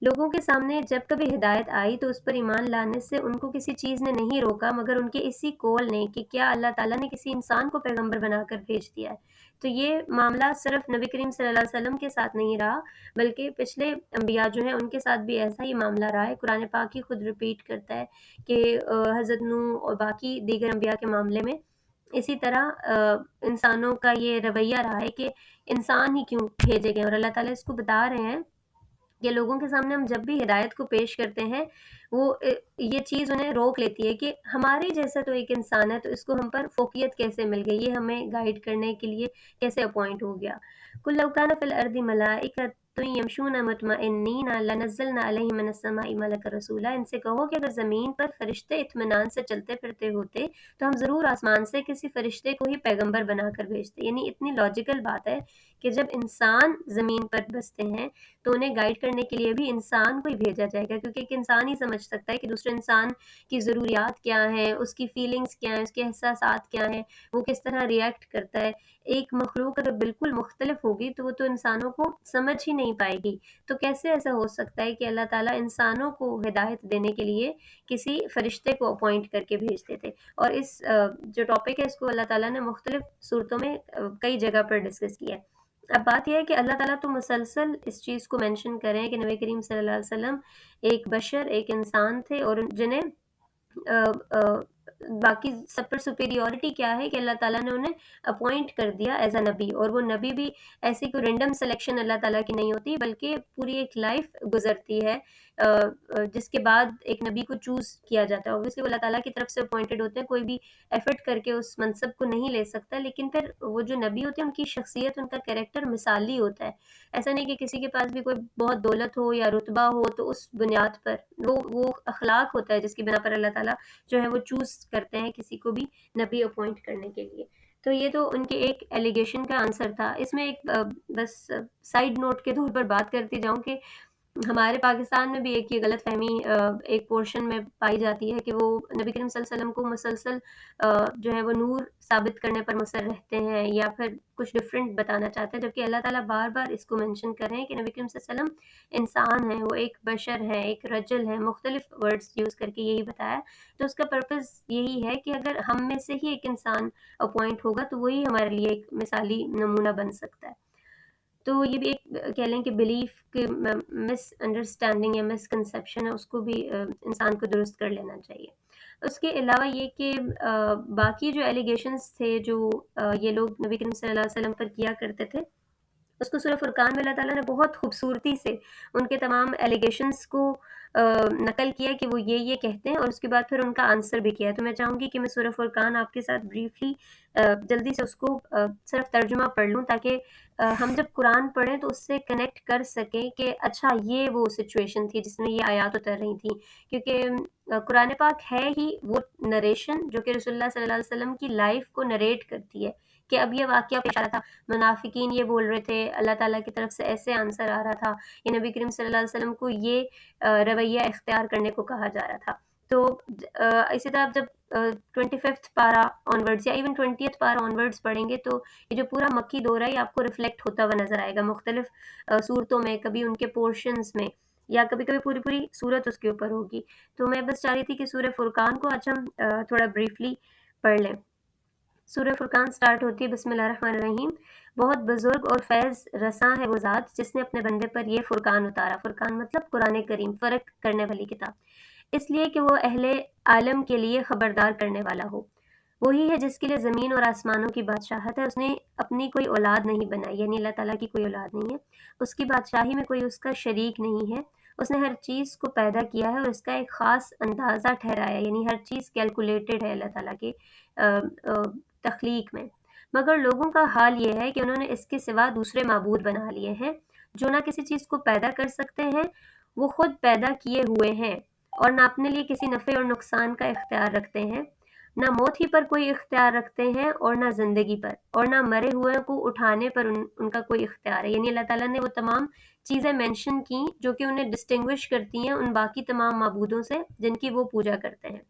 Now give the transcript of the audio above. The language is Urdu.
لوگوں کے سامنے جب کبھی ہدایت آئی تو اس پر ایمان لانے سے ان کو کسی چیز نے نہیں روکا مگر ان کے اسی قول نے کہ کیا اللہ تعالیٰ نے کسی انسان کو پیغمبر بنا کر بھیج دیا ہے۔ تو یہ معاملہ صرف نبی کریم صلی اللہ علیہ وسلم کے ساتھ نہیں رہا، بلکہ پچھلے انبیاء جو ہیں ان کے ساتھ بھی ایسا ہی معاملہ رہا ہے۔ قرآن پاک ہی خود ریپیٹ کرتا ہے کہ حضرت نوح اور باقی دیگر انبیاء کے معاملے میں اسی طرح انسانوں کا یہ رویہ رہا ہے کہ انسان ہی کیوں بھیجے گئے، اور اللہ تعالیٰ اس کو بتا رہے ہیں کہ لوگوں کے سامنے ہم جب بھی ہدایت کو پیش کرتے ہیں وہ یہ چیز انہیں روک لیتی ہے کہ ہمارے جیسا تو ایک انسان ہے، تو اس کو ہم پر فوقیت کیسے مل گئی، یہ ہمیں گائیڈ کرنے کے لیے کیسے اپوائنٹ ہو گیا۔ قُل لَوْ كَانَ فِي الْأَرْضِ مَلَائِكَةٌ يَمْشُونَ مُطْمَئِنِّينَ لَنَزَّلْنَا عَلَيْهِم مِّنَ السَّمَاءِ مَلَكًا رَسُولًا، ان سے کہو کہ اگر زمین پر فرشتے اطمینان سے چلتے پھرتے ہوتے تو ہم ضرور آسمان سے کسی فرشتے کو ہی پیغمبر بنا کر بھیجتے۔ یعنی اتنی لاجیکل بات ہے کہ جب انسان زمین پر بستے ہیں تو انہیں گائیڈ کرنے کے لیے بھی انسان کو ہی بھیجا جائے گا، کیونکہ ایک انسان ہی سمجھ سکتا ہے کہ دوسرے انسان کی ضروریات کیا ہیں، اس کی فیلنگز کیا ہیں، اس کے احساسات کیا ہیں، وہ کس طرح ریئیکٹ کرتا ہے۔ ایک مخلوق اگر بالکل مختلف ہوگی تو وہ تو انسانوں کو سمجھ ہی نہیں پائے گی۔ تو کیسے ایسا ہو سکتا ہے کہ اللہ تعالیٰ انسانوں کو ہدایت دینے کے لیے کسی فرشتے کو اپوائنٹ کر کے بھیجتے تھے؟ اور اس جو ٹاپک ہے اس کو اللہ تعالیٰ نے مختلف صورتوں میں کئی جگہ پر ڈسکس کیا ہے۔ اب بات یہ ہے کہ اللہ تعالیٰ تو مسلسل اس چیز کو مینشن کر رہے ہیں کہ نبی کریم صلی اللہ علیہ وسلم ایک بشر، ایک انسان تھے، اور جنہیں باقی سب پر سپیریورٹی کیا ہے کہ اللہ تعالیٰ نے انہیں اپوائنٹ کر دیا ایز اے نبی، اور وہ نبی بھی ایسی کوئی رینڈم سلیکشن اللہ تعالیٰ کی نہیں ہوتی، بلکہ پوری ایک لائف گزرتی ہے جس کے بعد ایک نبی کو چوز کیا جاتا ہے۔ اوبویسلی وہ اللہ تعالیٰ کی طرف سے اپوائنٹڈ ہوتے ہیں، کوئی بھی ایفرٹ کر کے اس منصب کو نہیں لے سکتا، لیکن پھر وہ جو نبی ہوتے ہیں ان کی شخصیت، ان کا کیریکٹر مثالی ہوتا ہے۔ ایسا نہیں کہ کسی کے پاس بھی کوئی بہت دولت ہو یا رتبہ ہو تو اس بنیاد پر وہ اخلاق ہوتا ہے جس کی بنا پر اللہ تعالیٰ جو ہے وہ چوز کرتے ہیں کسی کو بھی نبی اپوائنٹ کرنے کے لیے۔ تو یہ تو ان کے ایک ایلیگیشن کا آنسر تھا۔ اس میں ایک بس سائیڈ نوٹ کے طور پر بات کرتی جاؤں کہ ہمارے پاکستان میں بھی ایک یہ غلط فہمی ایک پورشن میں پائی جاتی ہے کہ وہ نبی کریم صلی اللہ علیہ وسلم کو مسلسل جو ہے وہ نور ثابت کرنے پر مصر رہتے ہیں یا پھر کچھ ڈفرینٹ بتانا چاہتے ہیں، جبکہ اللہ تعالیٰ بار بار اس کو مینشن کر رہے ہیں کہ نبی کریم صلی اللہ علیہ وسلم انسان ہیں، وہ ایک بشر ہے، ایک رجل ہے، مختلف ورڈز یوز کر کے یہی بتایا۔ تو اس کا پرپز یہی ہے کہ اگر ہم میں سے ہی ایک انسان اپوائنٹ ہوگا تو وہی ہمارے لیے ایک مثالی نمونہ بن سکتا ہے۔ تو یہ بھی ایک کہہ لیں کہ بلیف کے مس انڈرسٹینڈنگ یا مس کنسیپشن ہے، اس کو بھی انسان کو درست کر لینا چاہیے۔ اس کے علاوہ یہ کہ باقی جو ایلیگیشنز تھے جو یہ لوگ نبی کریم صلی اللہ علیہ وسلم پر کیا کرتے تھے، اس کو سورہ فرقان میں اللہ تعالیٰ نے بہت خوبصورتی سے ان کے تمام ایلیگیشنز کو نقل کیا کہ وہ یہ کہتے ہیں، اور اس کے بعد پھر ان کا آنسر بھی کیا ہے۔ تو میں چاہوں گی کہ میں سورہ فرقان آپ کے ساتھ بریفلی جلدی سے اس کو صرف ترجمہ پڑھ لوں، تاکہ ہم جب قرآن پڑھیں تو اس سے کنیکٹ کر سکیں کہ اچھا یہ وہ سچویشن تھی جس میں یہ آیات اتر رہی تھیں، کیونکہ قرآن پاک ہے ہی وہ نریشن جو کہ رسول اللہ صلی اللہ علیہ وسلم کی لائف کو نریٹ کرتی ہے کہ اب یہ واقعہ پیش آ رہا تھا، منافقین یہ بول رہے تھے، اللہ تعالیٰ کی طرف سے ایسے آنسر آ رہا تھا، یہ نبی کریم صلی اللہ علیہ وسلم کو یہ رویہ اختیار کرنے کو کہا جا رہا تھا۔ تو اسی طرح آپ جب 25th پارہ آنورڈز یا ایون 20th پارہ آنورڈز پڑھیں گے تو یہ جو پورا مکی دور ہے یہ آپ کو ریفلیکٹ ہوتا ہوا نظر آئے گا مختلف صورتوں میں، کبھی ان کے پورشنز میں، یا کبھی کبھی پوری صورت اس کے اوپر ہوگی۔ تو میں بس چاہ رہی تھی کہ سورہ فرقان کو آج ہم تھوڑا بریفلی پڑھ لیں۔ سورہ فرقان سٹارٹ ہوتی ہے بسم اللہ الرحمن الرحیم۔ بہت بزرگ اور فیض رساں ہے وہ ذات جس نے اپنے بندے پر یہ فرقان اتارا۔ فرقان مطلب قرآن کریم، فرق کرنے والی کتاب، اس لیے کہ وہ اہل عالم کے لیے خبردار کرنے والا ہو۔ وہی ہے جس کے لیے زمین اور آسمانوں کی بادشاہت ہے، اس نے اپنی کوئی اولاد نہیں بنائی، یعنی اللہ تعالیٰ کی کوئی اولاد نہیں ہے، اس کی بادشاہی میں کوئی اس کا شریک نہیں ہے، اس نے ہر چیز کو پیدا کیا ہے اور اس کا ایک خاص اندازہ ٹھہرایا، یعنی ہر چیز کیلکولیٹڈ ہے اللہ تعالیٰ کے تخلیق میں۔ مگر لوگوں کا حال یہ ہے کہ انہوں نے اس کے سوا دوسرے معبود بنا لیے ہیں جو نہ کسی چیز کو پیدا کر سکتے ہیں، وہ خود پیدا کیے ہوئے ہیں، اور نہ اپنے لیے کسی نفع اور نقصان کا اختیار رکھتے ہیں، نہ موت ہی پر کوئی اختیار رکھتے ہیں اور نہ زندگی پر، اور نہ مرے ہوئے کو اٹھانے پر ان کا کوئی اختیار ہے۔ یعنی اللہ تعالیٰ نے وہ تمام چیزیں مینشن کی جو کہ انہیں ڈسٹنگوش کرتی ہیں ان باقی تمام معبودوں سے جن کی وہ پوجا کرتے ہیں۔